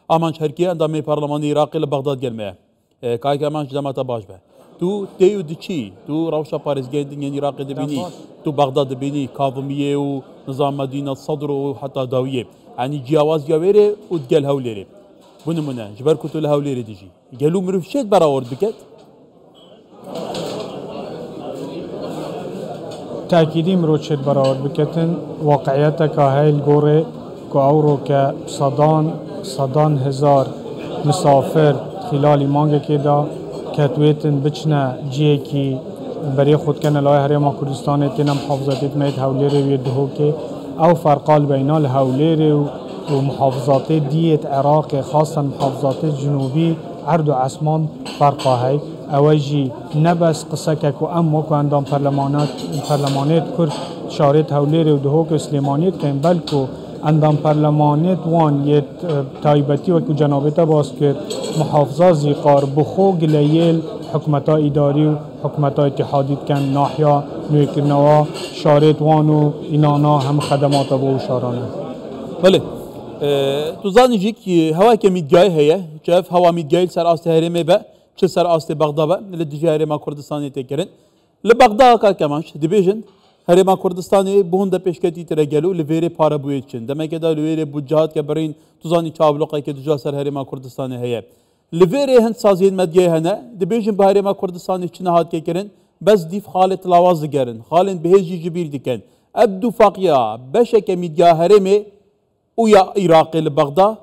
آمانش هرکی اندامی پارلمانی عراقی لبغداد گرمه کای که آمانش جماعت باش به تو تیو دچی تو روشا پاریس گندین عراقی دبینی تو بغداد دبینی کاظمیه و نظام مدینه الصدر و حتی داویه يعني جواز جاويري وتقال هوليري بنمنا جبر كتو لهوليري ديجي قالوا مرفشيت براورد بكت تأكيدي مروتشيت براورد بكتن واقعيتك هاي الجوري كأورو كصدان هزار مسافر خلال مانجا كده كتويتن بچنا جيكي بري خود كان لاي هريما كردستان تنا محافظات ميت هوليري ويدهوكي او فرقال بين الهوليري ومحافظات ديت عراق خاصة محافظات الجنوبي عرض عسمان فرقا هاي اوجي نبس قصكك وامك عندهم برلمانات كرد شارت هوليري ودهوك سليمانيت كان بلكو عندهم برلمانات وان يت تايبتي وكو جنابتا باسكت محافظة زيقار بخو قليل حكمتا إداري وحكمتا اتحادي كان ناحية نوكرنوا شارت وانو إنانا هم خدمات بو شارانه بله تو زانی جی که هوا که میدگای هیا چف هوا میدگای سر آست هرمه به چه سر آست بغداد به لدیجی هرما کردستانی تکرین لبغداد کا کمانش دیویژن هرما کردستانی بونده پیشکتی ترگلو لویره پارا بویچن دمه که دا لویره بودجات که برین تو زانی چابلوقی که دجا سر هرما کردستانی هیا لویره هند سازین مدگای هنه دیویژن به هرما کردستانی چه نهاد کردن بس دیف خالت لواز دگرن خالن بهجی جبیر دکن ابدو فاقیا بشه که میدگای هرمه ويا عراقي لبغداد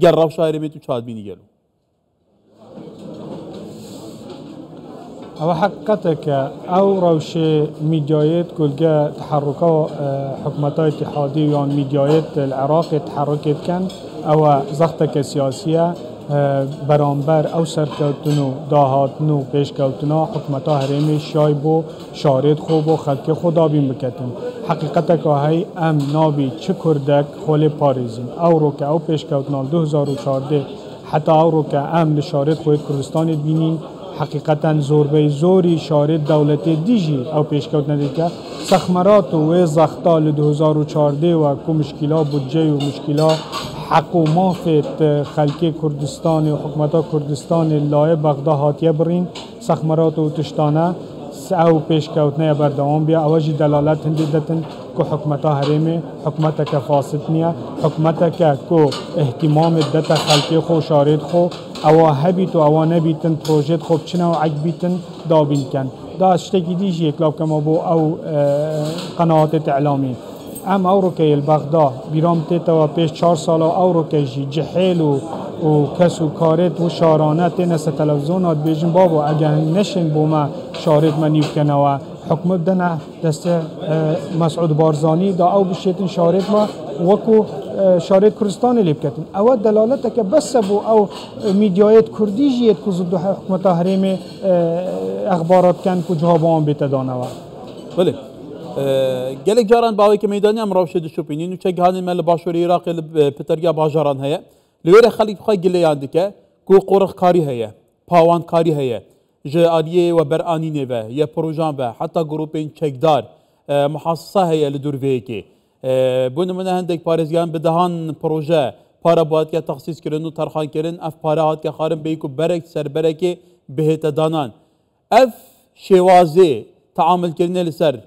قرب شاعر ميتو شاد بيني قالوا او حقيقتك او روشي ميديايات كلها تحركات حكومات اتحادية يعني ميديايات العراق تحركت كان او زختك سياسية برانبر او سرکوتنو داهاتنو پیشکوتنا حکمتا هرمی شایبو شارد خوب و خلق خدا بین بکتن حقیقتا که های ام نابی چه کردک خول پاریزین او رو که او پیشکوتنا 2014 حتی او رو که ام لشارد خود کردستان بینین حقیقتا زوربه زوری شارد دولت دیجی او پیشکوتنا دیگه سخمرات و زختا ل 2014 و کو مشکلات بودجه و مشکلات حق و مافت خلقی کردستان و حکومت کردستان لای بغداد هاتیه برین سخمرات و تشتانه او پیشکوتنه بردوام بیا اوجی دلالت هندی دتن که حکومت هرمه حکومت که فاسد نیه حکومت که اهتمام دت خلقی خو شارد خو او هبیت و او نبیتن پروژت خوب چنه و عجبیتن دابین کن دا اشتکی دیجی اکلاب کما بو او قناعات اعلامی ام اوروکه البغداد بیرام تیتا و پیش 4 سال اوروکه جی جحیل و کس و کارت و شارانه تینه ست تلویزیونات بیجن بابا اگه نشن بو ما شارد منیو کنه و حکم بدنه دست مسعود بارزانی دا او بشیتن شارد ما وکو شارد کردستان لیب کتن او دلالته که بس بو او میدیایت کردی جیت که زد حکمت حریم اخبارات کن که جوابان بیتدانه و بله gelek caran باوی که میدانی ام روش دشوپینین و چه گهانی مل باشور عراق پتریا باجاران هیا لویر خلیق خای گله یاند که کو قرخ کاری هیا پاوان کاری هیا جاریه و برانینه و یا پروژان و حتی گروپین چکدار محاصصه هیا لدوروی که بون من هندک پارێزگان بدهان پروژه پارا باید که تخصیص کردن و ترخان کردن اف پارا هات که خارم بیکو برک سر برک بهت دانان اف شوازه تعامل کردن لسر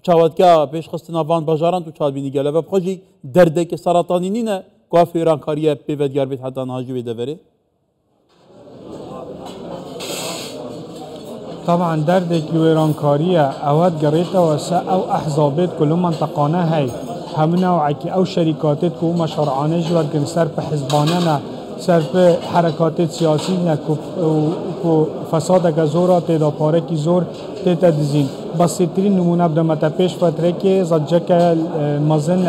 چاوتکا پیش خستنا وان باجاران تو چال بینی گله و بخوجی درده که سرطانی نینه قاف ایران کاریه پیودگار بیت حتی نهاجی بیده بره طبعا دردك ويرانكارية اواد قريتا وسا او احزابات كل منطقانا هاي همنا وعكي او شركاتات كو مشروعانه جوار كن سر بحزباننا سر بحركات سياسية كو فسادك زورا تيدا پاركي زور تيتا دزين بس ترين نمونه بدا متا پیش فتره که زجك مزن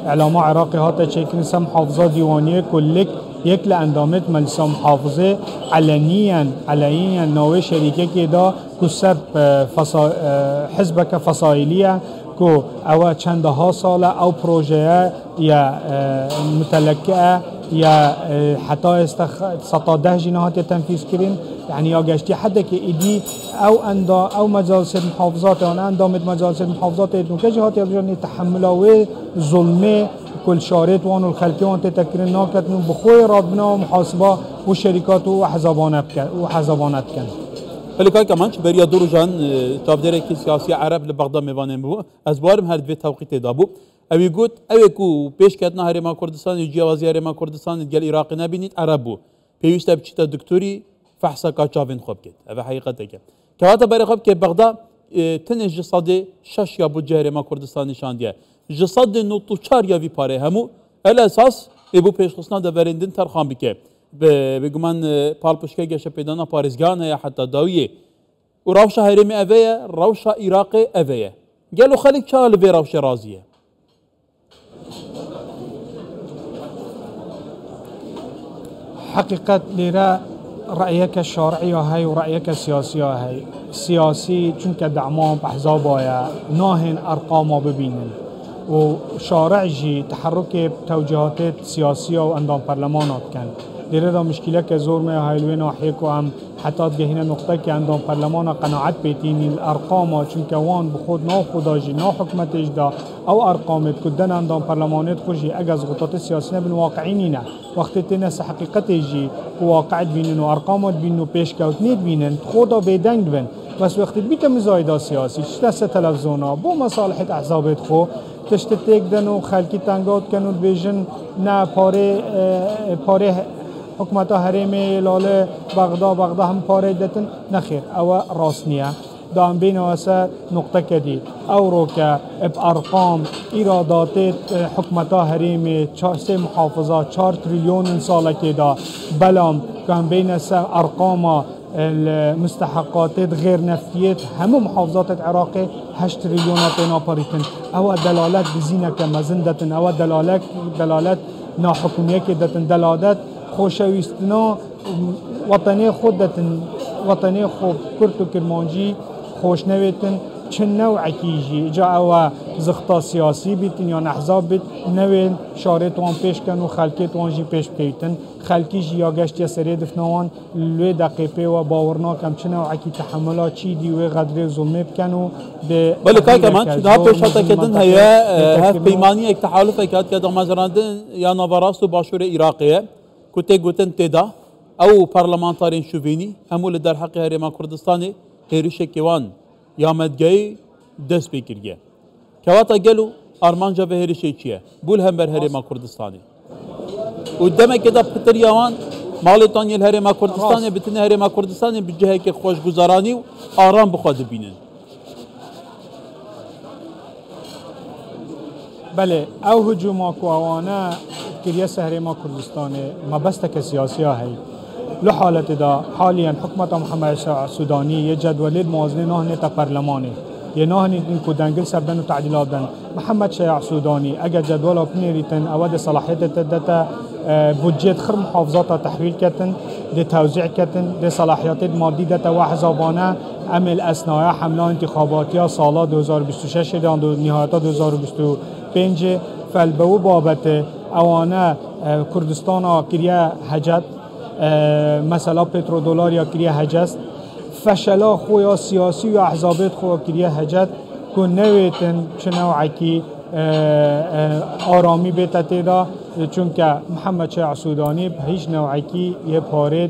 اعلامه عراقي هاتا چكن سم محافظة ديوانية كلك یک لاندامت مجلس محافظه علنيا نوع شركه كده كسب حزبك فصائليه كو او چندها سال او پروژه یا متلکه یا حتی 110 جناحات تنفيذ كرين يعني يا گشتي حد که ایدی او مجالس محافظات اون اندامت مجالس محافظات اتون که جهات یابجان تحمل و ظلمه كل شارت وان الخلقي وان تتكرن ناكتن بخوي ربنا ومحاسبة وشركات وحزبانات كان ولی که کمانچ بریا دور جان تابدره کی سیاسی عرب لبغداد میوانم بو از بارم هر دوی توقیت دابو اوی گوت اوی کو پیش کتنا هرما کردستان جیاوازی هرما کردستان گل عراق نبینید عرب بو پیوسته بچیتا دکتوری فحصا کاچاوین خوب کد اوی حقیقت که کواتا برای خوب که بغداد تنش جسادی شش یا بود هرما کردستان نشان دیه جساد نوتو چار یا وی پاره همو الاساس ابو پیش خصنا دورندن ترخان بکه بگمان پالپشکه گشه پیدانا پارزگانه یا حتی داویه و روشا هرمی اویه روشا عراق اویه گلو خلیق چال بی روشا رازیه حقيقة لرا رأيك الشرعي هاي ورأيك السياسي هاي سياسي چونك دعمان بحزابايا ناهن أرقام ببينن وشارعجي تحرك توجهات سياسية وأندام برلمانات كان لرا دا مشكلة كزور ما هاي الوين ناحيكو هم حتى تجهنا نقطة كأندام برلمان قناعات بيتين الأرقام چونك وان بخود ناخداجي نا حكمتش دا أو أرقامت كدن أندام برلمانات خوشي أجاز غطات السياسية بن واقعينينا وقت تنس حقيقتي واقعت بينن وأرقامات بينن وبيش كوتنيت بينن خدا بيدنگ بن بس وقت بيتا مزايدة سياسي تشتس تلفزيونا بو مصالح أحزابت خو تشتتك دنو خلقي تنگات كانوا بيجن نا پاره حکومت هرمی لاله بغداد هم پاره دتن نخیر او راسنیه دام بین واسه نقطه کدی او رو که بارقام ایرادات حکومت هرمی 4 محافظات 4 تریلیون ساله که دا بلام کام بین ارقام المستحقات غیر نفتیت همه محافظات العراق 8 تریلیون ناپاریتن او دلالت بزینه که مزندتن او دلالت ناحکومیه که دتن دلالت خوشویستنا وطنی خودتن وطنی خوب کرد و کرمانجی خوش نویتن چه نوع کیجی جا او زخطا سیاسی بیتن یا احزاب بیت نوین شارت وان پیش کن و خلکیت وان جی پیش بیتن خلکی جی یا گشت یا سری دفنوان لوی دقیقه و باورنا کم چه نوع کی تحملات چی دی و قدر ظلمه بکن و بله که کمان چه پیش حتی کدن هیا هف پیمانی یک تحالف اکاد که دامزراندن یا نوراست و باشور عراقیه كنت قلتن تدا او برلمانتارين شوفيني همول در حق هرما كردستاني هيريش كيوان يا مدجاي دس بكريه كواتا قالوا ارمانجا بهريشي چيه بول هم بر هرما كردستاني قدامك كده بتر يوان مالتان الهرما كردستاني بتن هرما كردستاني بجهه كي خوش گزاراني و آرام بخواد بينن بله او هجوما كوانا كريا هرما كردستان ما بس تك سياسية هي لو حالة دا حاليا حكومة محمد السوداني يجدول الموازنة نهنة برلماني ينهنة كودانجل سبدن وتعديلات دن محمد شيع سوداني اجا جدول بنيريتن اود صلاحية تدتا بودجيت خر محافظات تحويل كتن دي توزيع كتن دي صلاحيات مادي دتا وحزابانه عمل اثناء حمله انتخاباتيه سال 2026 نهایت 2025 فالبو بابت اوانا كردستان كريا حاجات مثلا پترودولار یا كريا حاجات فشلا خويا سياسي و احزابات خو كريا حاجات كون نويتن چنوعكي آرامی به تیدا چون که محمد شیع سودانی به هیچ نوعی یه پارت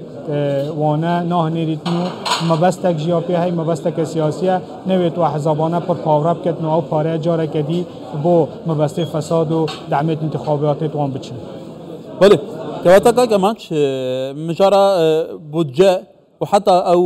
وانه نه نیریتنو مبستک جیاپی های مبستک سیاسیه نویت و حزبانه پر پاوراب کتن و پاره جاره کدی با مبسته فساد و دعمت انتخابات توان بچن. بله كواتا كمانش مجرى بودجه وحتى او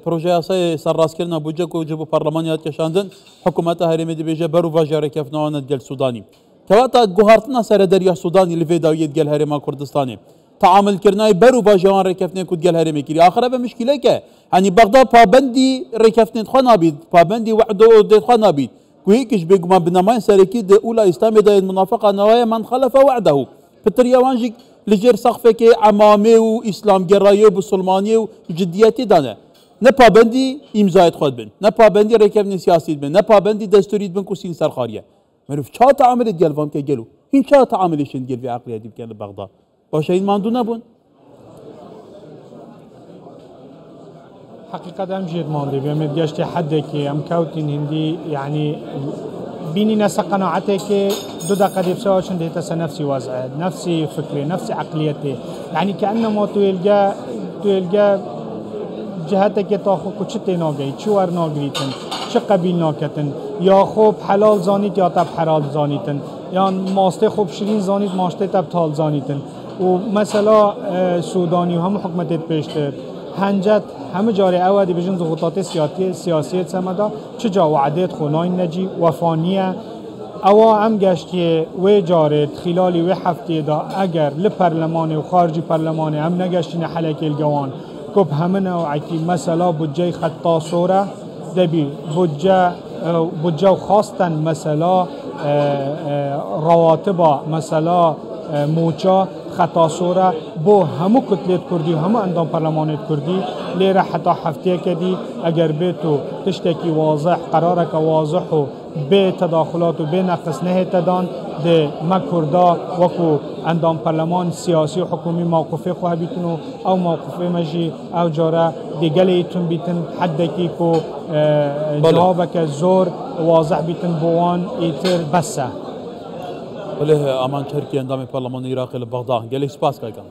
بروجي سي سراس كرنا بودجه كو جبو برلمانيات كشاندن حكومتها هرمي دي بيجه برو فاجاري كفنوان ديال السوداني كواتا غوهارتنا سر دريا السوداني اللي في داويت ديال هرما كردستاني تعامل كرناي برو فاجوان ركفني كود ديال هرمي كيري اخر بمشكله كه يعني بغداد بابندي ركفني خنا بيد بابندي وعدو دي خنا بيد كويكش بيغما بنماين سركي دي اولى اسلامي دي المنافقه نوايا من خلف وعده بتريوانجي لجير سقفك عمامي واسلام جرايه وبسلمانيه وجدياتي دانا نپابندی امضای خود بن نپابندی رکبنی سیاسی بن نپابندی دستوری بن کوسین سرخاریه معروف چه تعامل دیال وام که گلو این چه تعاملشون گل به عقلیه دی بکن بغداد باشه این ماندو نبون حقيقة هم جيت ماندي بيمد جاشتي حد كي ام كوتين هندي يعني بینی نس قناعته که دو دقیقه دیبسه هاشون دیتا نفسی وضعه نفسی فکری نفسی عقلیته یعنی كأنما تو يلقى جهته که تا خو کچه ناگی چی ور ناگریتن چه قبیل ناکتن یا خوب حلال زانیت یا تب حلال زانیتن یا ماسته خوب شیرین زانیت ماسته تب تال زانیتن و مثلا سودانی هم حکمتت پیشتر هنجت همه جاری اودی بجن ضغوطات سیاسی سمدا چه جا وعدت خونای نجی وفانیه او هم گشتی و جارت خلالی و هفته دا اگر لپرلمان و خارجی پرلمان هم نگشتین حلک الگوان کب همه نوعی مثلا بودجه خطا صوره دبی بودجه خواستن مثلا رواتبا مثلا موچا خطا صوره بو همو کتلت کردی و همو اندام پرلمانت کردی لیره حتی هفته کدی اگر بیتو تشتکی واضح قرارک واضح و به تداخلات و به نقص نه تدان ده ما کردا وکو اندام پرلمان سیاسی و حکومی موقفه خواه بیتنو او موقفه مجی او جاره دیگل ایتون بیتن حدکی کو جوابک زور واضح بیتن بوان ایتر بسه ولی امان ترکیه اندام پارلمان عراقی لبغداد گلی سپاس کردم